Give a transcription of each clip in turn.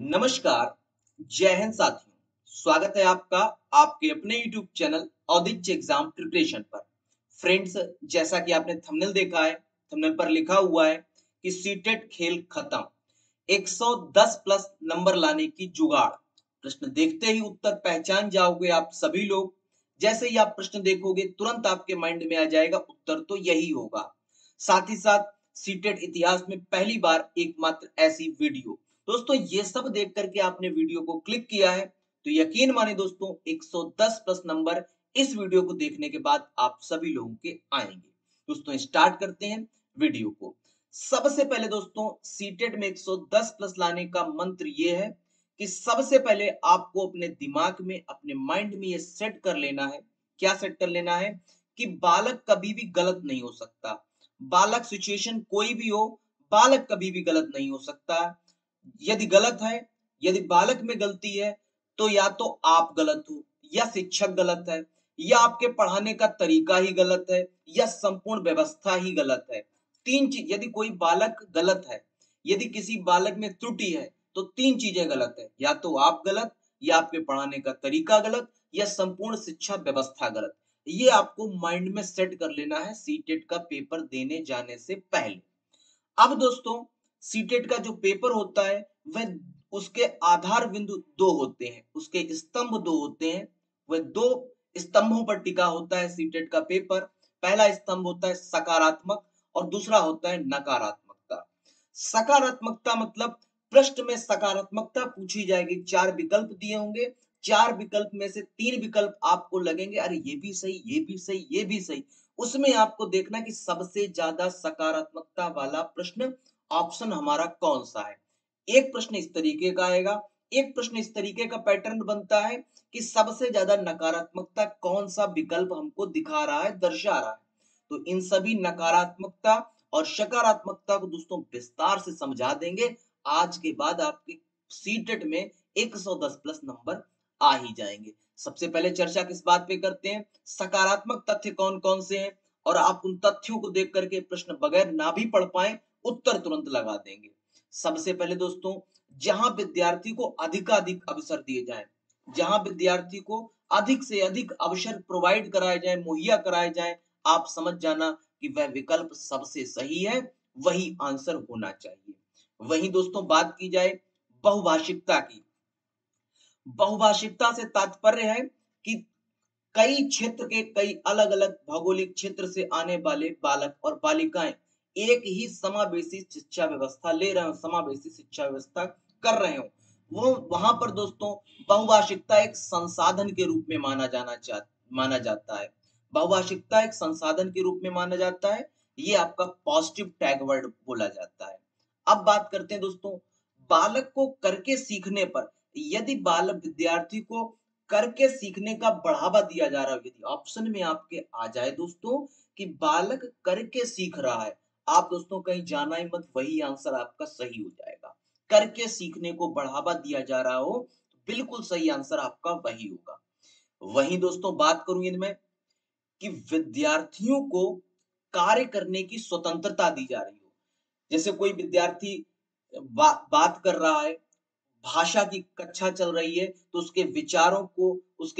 नमस्कार, जय हिंद साथियों। स्वागत है आपका आपके अपने YouTube channel Audichya exam preparation पर। फ्रेंड्स, जैसा कि आपने थंबनेल देखा है, थंबनेल पर लिखा हुआ है कि सीटेट खेल खत्म, 110 प्लस नंबर लाने की जुगाड़। प्रश्न देखते ही उत्तर पहचान जाओगे आप सभी लोग। जैसे ही आप प्रश्न देखोगे तुरंत आपके माइंड में आ जाएगा उत्तर तो यही होगा। साथ ही साथ सीटेट इतिहास में पहली बार एकमात्र ऐसी वीडियो। दोस्तों, ये सब देख करके आपने वीडियो को क्लिक किया है तो यकीन माने दोस्तों 110 प्लस नंबर इस वीडियो को देखने के बाद आप सभी लोगों के आएंगे। दोस्तों, स्टार्ट करते हैं वीडियो को। सबसे पहले दोस्तों, सीटेट में 110 प्लस लाने का मंत्र ये है कि सबसे पहले आपको अपने दिमाग में, अपने माइंड में ये सेट कर लेना है। क्या सेट कर लेना है? कि बालक कभी भी गलत नहीं हो सकता। बालक सिचुएशन कोई भी हो, बालक कभी भी गलत नहीं हो सकता। यदि गलत है, यदि बालक में गलती है, तो या तो आप गलत हो, या शिक्षक गलत है, या आपके पढ़ाने का तरीका ही गलत है, या संपूर्ण व्यवस्था ही गलत है। तीन चीज, यदि कोई बालक गलत है, यदि किसी बालक में त्रुटि है, तो तीन चीजें गलत है। या तो आप गलत, या आपके पढ़ाने का तरीका गलत, या संपूर्ण शिक्षा व्यवस्था गलत। ये आपको माइंड में सेट कर लेना है सीटेट का पेपर देने जाने से पहले। अब दोस्तों, सीटेट का जो पेपर होता है वह, उसके आधार बिंदु दो होते हैं, उसके स्तंभ दो होते हैं। वह दो स्तंभों पर टिका होता है सीटेट का पेपर। पहला स्तंभ होता है सकारात्मक और दूसरा होता है नकारात्मकता। सकारात्मकता मतलब प्रश्न में सकारात्मकता पूछी जाएगी, चार विकल्प दिए होंगे, चार विकल्प में से तीन विकल्प आपको लगेंगे अरे ये भी सही, ये भी सही, ये भी सही। उसमें आपको देखना कि सबसे ज्यादा सकारात्मकता वाला प्रश्न ऑप्शन हमारा कौन सा है। एक प्रश्न इस तरीके का आएगा, एक प्रश्न इस तरीके का पैटर्न बनता है कि सबसे ज्यादा नकारात्मकता कौन सा विकल्प हमको दिखा रहा है, दर्शा रहा है। तो इन सभी नकारात्मकता और सकारात्मकता को दोस्तों विस्तार से समझा देंगे। आज के बाद आपके सीटेट में 110 प्लस नंबर आ ही जाएंगे। सबसे पहले चर्चा किस बात पे करते हैं? सकारात्मक तथ्य कौन कौन से हैं, और आप उन तथ्यों को देख करके प्रश्न बगैर ना भी पढ़ पाए उत्तर तुरंत लगा देंगे। सबसे पहले दोस्तों, जहां विद्यार्थी को अधिकाधिक अवसर दिए जाए, जहां विद्यार्थी को अधिक से अधिक अवसर प्रोवाइड कराए जाए, मुहैया कराए जाए, आप समझ जाना कि वह विकल्प सबसे सही है, वही आंसर होना चाहिए। वहीं दोस्तों बात की जाए बहुभाषिकता की। बहुभाषिकता से तात्पर्य है कि कई क्षेत्र के, कई अलग अलग भौगोलिक क्षेत्र से आने वाले बालक और बालिकाएं एक ही समावेशी शिक्षा व्यवस्था ले रहे हो, समावेशी शिक्षा व्यवस्था कर रहे हो, वो वहां पर दोस्तों बहुभाषिकता एक संसाधन के रूप में माना जाता है। बहुभाषिकता एक संसाधन के रूप में माना जाता है। ये आपका पॉजिटिव टैग वर्ड बोला जाता है। अब बात करते हैं दोस्तों, बालक को करके सीखने पर, यदि बालक विद्यार्थी को करके सीखने का बढ़ावा दिया जा रहा है, यदि ऑप्शन में आपके आ जाए दोस्तों कि बालक करके सीख रहा है, आप दोस्तों कहीं जाना ही मत, वही आंसर आपका सही हो जाएगा। करके सीखने को बढ़ावा दिया जा रहा हो तो बिल्कुल सही आंसर आपका वही होगा। वहीं दोस्तों बात करूं इनमें कि विद्यार्थियों को कार्य करने की स्वतंत्रता दी जा रही हो। जैसे कोई विद्यार्थी बात कर रहा है, भाषा की कक्षा चल रही है, तो उसके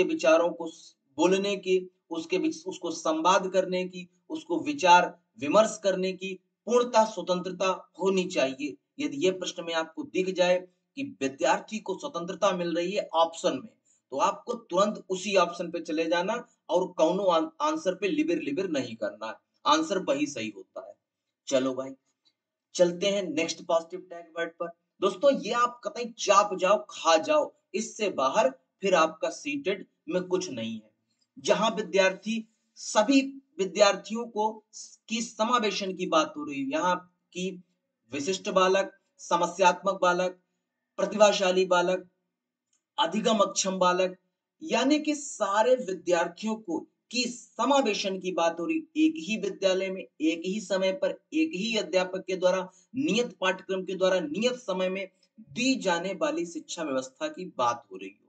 विचारों को बोलने की, उसको संवाद करने की, उसको विचार विमर्श करने की पूर्णतः स्वतंत्रता होनी चाहिए। यदि ये प्रश्न में आपको दिख जाए कि विद्यार्थी को स्वतंत्रता मिल रही है ऑप्शन में, तो आपको तुरंत उसी ऑप्शन पे चले जाना और कौनो आंसर पे लिबिर लिबिर नहीं करना है। आंसर वही सही होता है। चलो भाई, चलते हैं नेक्स्ट पॉजिटिव टैग वर्ड पर। दोस्तों, ये आप कतई चाप जाओ, खा जाओ, इससे बाहर फिर आपका सीटेड में कुछ नहीं है। जहां विद्यार्थी, सभी विद्यार्थियों को की समावेशन की बात हो रही है, यहाँ की विशिष्ट बालक, समस्यात्मक बालक, प्रतिभाशाली बालक, अधिगम अक्षम बालक, यानी कि सारे विद्यार्थियों को की समावेशन की बात हो रही, एक ही विद्यालय में, एक ही समय पर, एक ही अध्यापक के द्वारा, नियत पाठ्यक्रम के द्वारा, नियत समय में दी जाने वाली शिक्षा व्यवस्था की बात हो रही हो।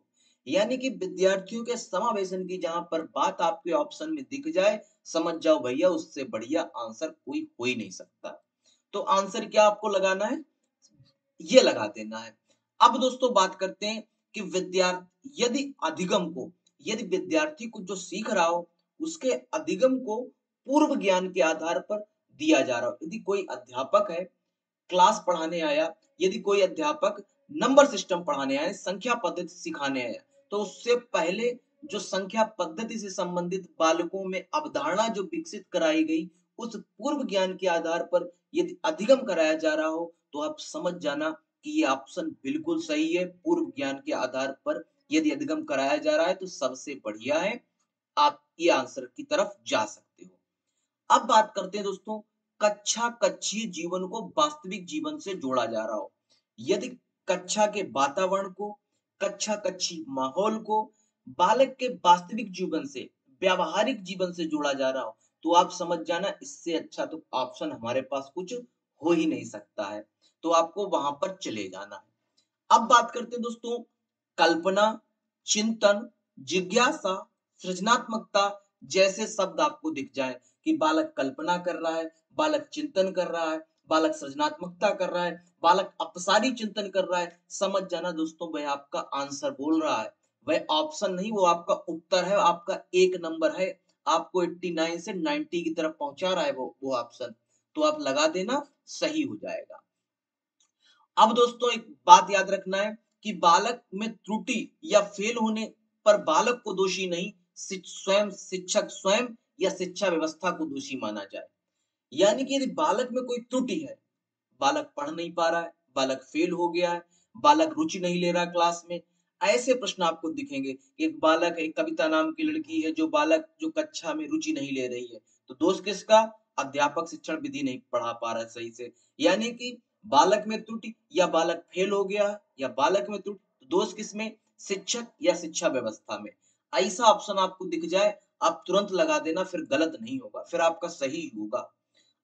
यानी कि विद्यार्थियों के समावेशन की जहां पर बात आपके ऑप्शन में दिख जाए, समझ जाओ भैया उससे बढ़िया आंसर कोई हो ही नहीं सकता। तो आंसर क्या आपको लगाना है? ये लगा देना है। अब दोस्तों बात करते हैं कि विद्यार्थी यदि विद्यार्थी को जो सीख रहा हो उसके अधिगम को पूर्व ज्ञान के आधार पर दिया जा रहा हो। यदि कोई अध्यापक है, क्लास पढ़ाने आया, यदि कोई अध्यापक नंबर सिस्टम पढ़ाने आया, संख्या पद्धति सिखाने आया, तो उससे पहले जो संख्या पद्धति से संबंधित बालकों में अवधारणा जो विकसित कराई गई, उस पूर्व ज्ञान के आधार पर यदि अधिगम कराया जा रहा हो, तो आप समझ जाना कि ये ऑप्शन बिल्कुल सही है। पूर्व ज्ञान के आधार पर यदि अधिगम कराया जा रहा है, तो सबसे बढ़िया है। आप ये आंसर की तरफ जा सकते हो। अब बात करते हैं दोस्तों, कक्षा-कक्षीय जीवन को वास्तविक जीवन से जोड़ा जा रहा हो। यदि कक्षा के वातावरण को, कक्षा-कक्षी माहौल को बालक के वास्तविक जीवन से, व्यावहारिक जीवन से जोड़ा जा रहा हो, तो आप समझ जाना इससे अच्छा तो ऑप्शन हमारे पास कुछ हो ही नहीं सकता है। तो आपको वहाँ पर चले जाना है। अब बात करते हैं दोस्तों, कल्पना, चिंतन, जिज्ञासा, सृजनात्मकता जैसे शब्द आपको दिख जाए कि बालक कल्पना कर रहा है, बालक चिंतन कर रहा है, बालक सृजनात्मकता कर रहा है, बालक अपसारी चिंतन कर रहा है, समझ जाना दोस्तों वह आपका आंसर बोल रहा है। वह ऑप्शन नहीं, वो आपका उत्तर है, आपका 1 नंबर है। आपको 89 से 90 की तरफ पहुंचा रहा है वो ऑप्शन। तो आप लगा देना, सही हो जाएगा। अब दोस्तों एक बात याद रखना है कि बालक में त्रुटि या फेल होने पर बालक को दोषी नहीं, शिक्षक स्वयं या शिक्षा व्यवस्था को दोषी माना जाए। यानी कि यदि बालक में कोई त्रुटि है, बालक पढ़ नहीं पा रहा है, बालक फेल हो गया है, बालक रुचि नहीं ले रहा क्लास में, ऐसे प्रश्न आपको दिखेंगे। एक बालक, एक कविता नाम की लड़की है जो कक्षा में रुचि नहीं ले रही है, तो दोष किसका? अध्यापक शिक्षण विधि नहीं पढ़ा पा रहा है सही से। यानी कि बालक में त्रुटि या बालक फेल हो गया या बालक में त्रुटि, तो दोष किसमें? शिक्षक या शिक्षा व्यवस्था में। ऐसा ऑप्शन आपको दिख जाए, आप तुरंत लगा देना, फिर गलत नहीं होगा, फिर आपका सही होगा।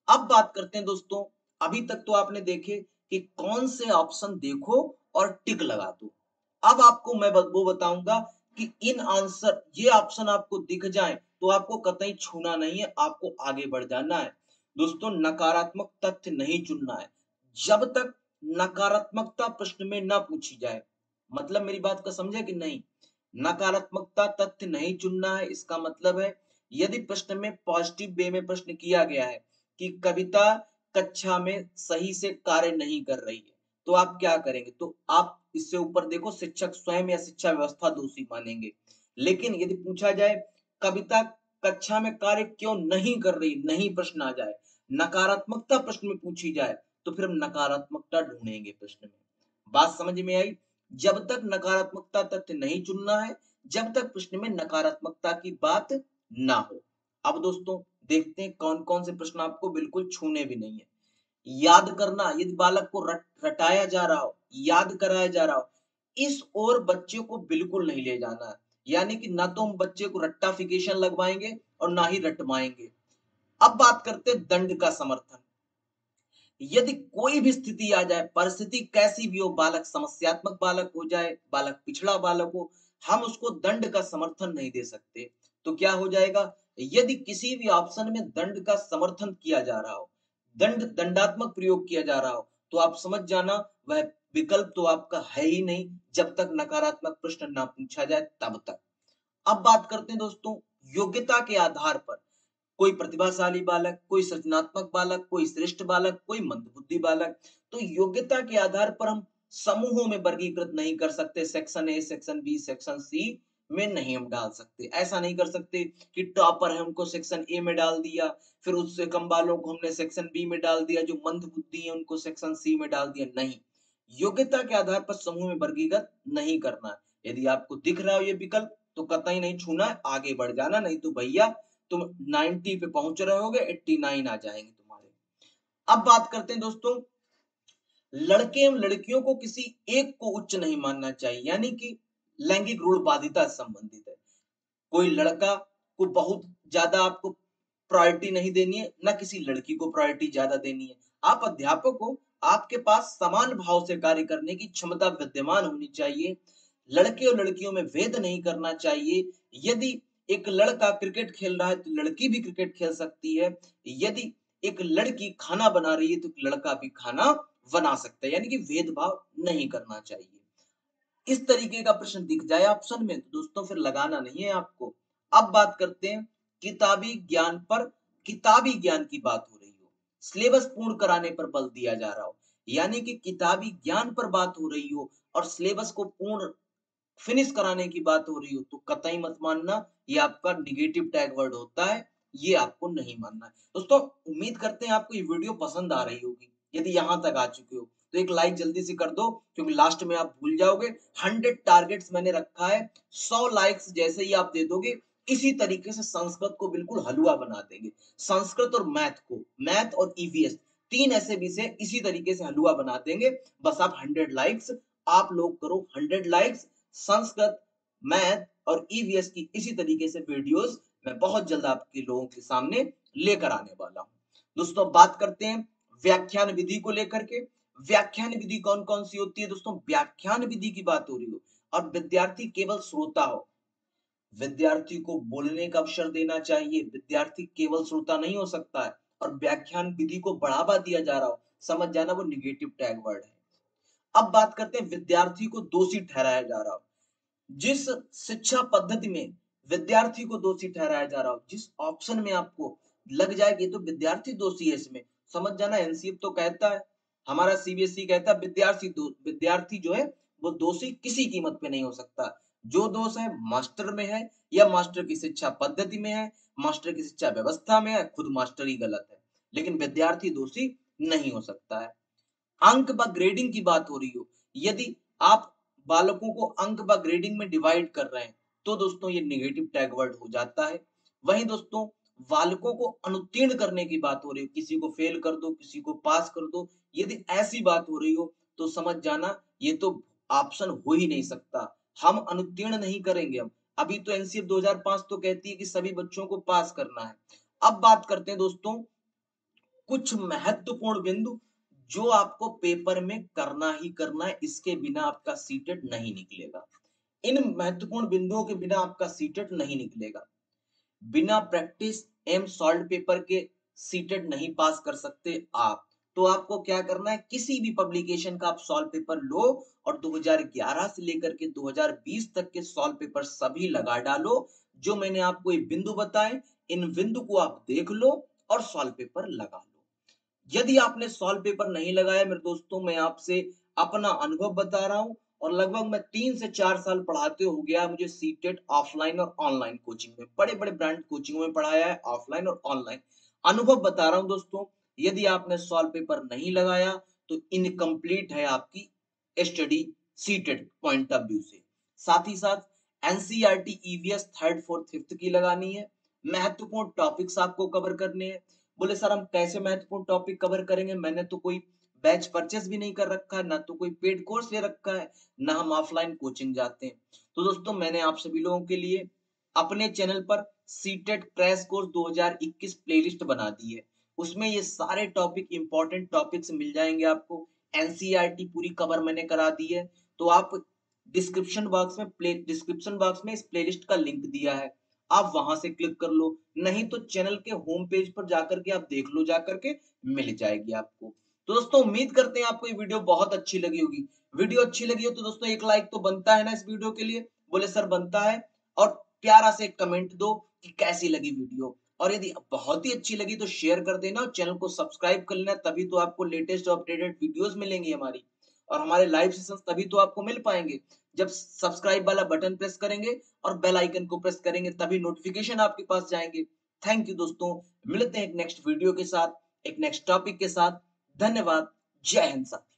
अब बात करते हैं दोस्तों, अभी तक तो आपने देखे कि कौन से ऑप्शन देखो और टिक लगा दो। अब आपको मैं वो बताऊंगा कि इन आंसर ये ऑप्शन आपको दिख जाए तो आपको कतई छूना नहीं है, आपको आगे बढ़ जाना है। दोस्तों नकारात्मक तथ्य नहीं चुनना है जब तक नकारात्मकता प्रश्न में ना पूछी जाए। मतलब मेरी बात का समझे कि नहीं? नकारात्मकता तथ्य नहीं चुनना है, इसका मतलब है यदि प्रश्न में पॉजिटिव वे में प्रश्न किया गया है कि कविता कक्षा में सही से कार्य नहीं कर रही है, तो आप क्या करेंगे? तो आप इससे ऊपर देखो, शिक्षक स्वयं या शिक्षा व्यवस्था दोषी मानेंगे। लेकिन यदि पूछा जाए कविता कक्षा में कार्य क्यों नहीं कर रही, नहीं प्रश्न आ जाए, नकारात्मकता प्रश्न में पूछी जाए, तो फिर हम नकारात्मकता ढूंढेंगे प्रश्न में। बात समझ में आई? जब तक नकारात्मकता तथ्य नहीं चुनना है, जब तक प्रश्न में नकारात्मकता की बात ना हो। अब दोस्तों देखते हैं कौन-कौन से प्रश्न आपको बिल्कुल छूने भी नहीं है। याद करना, यदि बालक को रटाया जा रहा हो, याद कराया जा रहा हो, इस ओर बच्चे को बिल्कुल नहीं ले जाना है। यानी कि ना तो हम बच्चे को रट्टाफिकेशन लगवाएँगे और ना ही रटवाएँगे। अब बात करते हैं दंड का समर्थन। यदि कोई भी स्थिति आ जाए, परिस्थिति कैसी भी हो, बालक समस्यात्मक बालक हो जाए, बालक पिछड़ा बालक हो, हम उसको दंड का समर्थन नहीं दे सकते। तो क्या हो जाएगा? यदि किसी भी ऑप्शन में दंड का समर्थन किया जा रहा हो, दंडात्मक प्रयोग किया जा रहा हो, तो आप समझ जाना वह विकल्प तो आपका है ही नहीं, जब तक नकारात्मक प्रश्न ना पूछा जाए तब तक। अब बात करते हैं दोस्तों योग्यता के आधार पर। कोई प्रतिभाशाली बालक, कोई सृजनात्मक बालक, कोई श्रेष्ठ बालक, कोई मंदबुद्धि बालक। तो योग्यता के आधार पर हम समूहों में वर्गीकृत नहीं कर सकते, section A, section B, section C में नहीं हम डाल सकते। ऐसा नहीं कर सकते कि टॉपर है उनको सेक्शन ए में डाल दिया, फिर उससे कम वालों को हमने सेक्शन बी में डाल दिया, जो मंदबुद्धि है उनको सेक्शन सी में डाल दिया, नहीं। योग्यता के आधार पर समूह में वर्गीकृत नहीं करना है। यदि आपको दिख रहा हो ये विकल्प तो कतई नहीं छूना है, आगे बढ़ जाना, नहीं तो भैया तुम 90 पे पहुंच रहे होगे, 89 आ जाएंगे तुम्हारे। अब बात करते हैं दोस्तों, लड़के एवं लड़कियों को किसी एक को उच्च नहीं मानना चाहिए, यानी कि लैंगिक रूढ़वादिता से संबंधित है। कोई लड़का को बहुत ज्यादा आपको प्रायोरिटी नहीं देनी है, ना किसी लड़की को प्रायोरिटी ज्यादा देनी है। आप अध्यापक हो, आपके पास समान भाव से कार्य करने की क्षमता विद्यमान होनी चाहिए। लड़के और लड़कियों में भेद नहीं करना चाहिए। यदि एक लड़का क्रिकेट खेल रहा है तो लड़की भी क्रिकेट खेल सकती है। यदि एक लड़की खाना बना रही है तो लड़का भी खाना बना सकता है, यानी कि भेदभाव नहीं करना चाहिए। इस तरीके का प्रश्न दिख जाए ऑप्शन में तो दोस्तों फिर लगाना नहीं है आपको। अब बात करते हैं किताबी ज्ञान पर, किताबी ज्ञान की बात हो रही हो, सिलेबस पूर्ण कराने पर बल दिया जा रहा हो, यानी कि किताबी ज्ञान पर बात हो रही हो और सिलेबस को पूर्ण फिनिश कराने की बात हो रही हो तो कतई मत मानना, ये आपका निगेटिव टैग वर्ड होता है, ये आपको नहीं मानना है। दोस्तों उम्मीद करते हैं आपको ये वीडियो पसंद आ रही होगी। यदि यहाँ तक आ चुके हो तो एक लाइक जल्दी से कर दो, क्योंकि लास्ट में आप भूल जाओगे। 100 टारगेट्स मैंने रखा है, 100 लाइक्स जैसे ही आप दे दोगे इसी तरीके से संस्कृत को बिल्कुल हलवा बना देंगे। संस्कृत और मैथ को, मैथ और ईवीएस, तीन ऐसे विषय इसी तरीके से हलवा बना देंगे। बस आप 100 लाइक्स आप लोग करो, 100 लाइक्स। संस्कृत, मैथ और ईवीएस की इसी तरीके से वीडियोस मैं बहुत जल्द आपके लोगों के सामने लेकर आने वाला हूं। दोस्तों बात करते हैं व्याख्यान विधि को लेकर के। व्याख्यान विधि कौन कौन सी होती है दोस्तों? व्याख्यान विधि की बात हो रही हो और विद्यार्थी केवल श्रोता हो, विद्यार्थी को बोलने का अवसर देना चाहिए, विद्यार्थी केवल श्रोता नहीं हो सकता है, और व्याख्यान विधि को बढ़ावा दिया जा रहा हो, समझ जाना वो निगेटिव टैग वर्ड है। अब बात करते हैं विद्यार्थी को दोषी ठहराया जा रहा हो। जिस शिक्षा पद्धति में विद्यार्थी को दोषी ठहराया जा रहा हो, जिस ऑप्शन में आपको लग जाए कि तो विद्यार्थी दोषी है इसमें, समझ जाना एनसीएफ तो कहता है, हमारा सीबीएसई कहता है विद्यार्थी जो है वो दोषी किसी कीमत पे नहीं हो सकता। जो दोष है मास्टर में है या मास्टर की शिक्षा पद्धति में है, मास्टर की शिक्षा व्यवस्था में है, खुद मास्टर ही गलत है, लेकिन विद्यार्थी दोषी नहीं हो सकता है। अंक व ग्रेडिंग की बात हो रही हो, यदि आप बालकों को अंक व ग्रेडिंग में डिवाइड कर रहे हैं तो दोस्तों ये निगेटिव टैग वर्ड हो जाता है। वहीं दोस्तों बालकों को अनुत्तीर्ण करने की बात हो रही हो, किसी को फेल कर दो किसी को पास कर दो, यदि ऐसी बात हो रही हो तो समझ जाना ये तो ऑप्शन हो ही नहीं सकता। हम अनुत्तीर्ण नहीं करेंगे। हम अभी तो एनसीएफ 2005 तो कहती है कि सभी बच्चों को पास करना है। अब बात करते हैं दोस्तों कुछ महत्वपूर्ण बिंदु जो आपको पेपर में करना ही करना है, इसके बिना आपका सीटेट नहीं निकलेगा। इन महत्वपूर्ण बिंदुओं के बिना आपका सीटेट नहीं निकलेगा। बिना प्रैक्टिस एम सॉल्व पेपर के सीटेट नहीं पास कर सकते आप। तो आपको क्या करना है, किसी भी पब्लिकेशन का आप सॉल्व पेपर लो और 2011 से लेकर के 2020 तक के सॉल्व पेपर सभी लगा डालो। जो मैंने आपको ये बिंदु बताए, इन बिंदु को आप देख लो और सॉल्व पेपर लगा लो। यदि आपने सॉल्व पेपर नहीं लगाया मेरे दोस्तों, मैं आपसे अपना अनुभव बता रहा हूं और लगभग मैं 3 से 4 साल पढ़ाते हो गया मुझे सीटेट ऑफलाइन और ऑनलाइन कोचिंग में, बड़े बड़े ब्रांड कोचिंग में पढ़ाया है, ऑफलाइन और ऑनलाइन। अनुभव बता रहा हूं दोस्तों, यदि आपने सॉल्व पेपर नहीं लगाया तो इनकम्प्लीट है आपकी study CTET point of view से। साथ ही साथ NCERT EVS third fourth fifth की लगानी है। महत्वपूर्ण टॉपिक्स आपको कवर करने हैं। बोले सर हम कैसे महत्वपूर्ण टॉपिक कवर करेंगे, मैंने तो कोई बैच परचेस भी नहीं कर रखा है, ना तो कोई पेड कोर्स ले रखा है, ना हम ऑफलाइन कोचिंग जाते हैं। तो दोस्तों मैंने आप सभी लोगों के लिए अपने चैनल पर सीटेट क्रैश कोर्स 2021 प्लेलिस्ट बना दी है। उसमें ये सारे टॉपिक इंपॉर्टेंट टॉपिक्स मिल जाएंगे आपको। एनसीईआरटी पूरी कवर मैंने करा दी है। तो आप डिस्क्रिप्शन बॉक्स में इस प्लेलिस्ट का लिंक दिया है, आप वहां से क्लिक कर लो, नहीं तो चैनल के होम पेज पर जाकर के आप देख लो, जाकर के मिल जाएगी आपको। तो दोस्तों उम्मीद करते हैं आपको ये वीडियो बहुत अच्छी लगी होगी। वीडियो अच्छी लगी हो तो दोस्तों एक लाइक तो बनता है ना इस वीडियो के लिए? बोले सर बनता है। और प्यारा से एक कमेंट दो कि कैसी लगी वीडियो, और यदि बहुत ही अच्छी लगी तो शेयर कर देना और चैनल को सब्सक्राइब कर लेना, तभी तो आपको लेटेस्ट अपडेटेड वीडियोस मिलेंगी हमारी, और हमारे लाइव सेशंस तभी तो आपको मिल पाएंगे जब सब्सक्राइब वाला बटन प्रेस करेंगे और बेल आइकन को प्रेस करेंगे, तभी नोटिफिकेशन आपके पास जाएंगे। थैंक यू दोस्तों, मिलते हैं एक नेक्स्ट वीडियो के साथ, एक नेक्स्ट टॉपिक के साथ। धन्यवाद। जय हिंद साथी।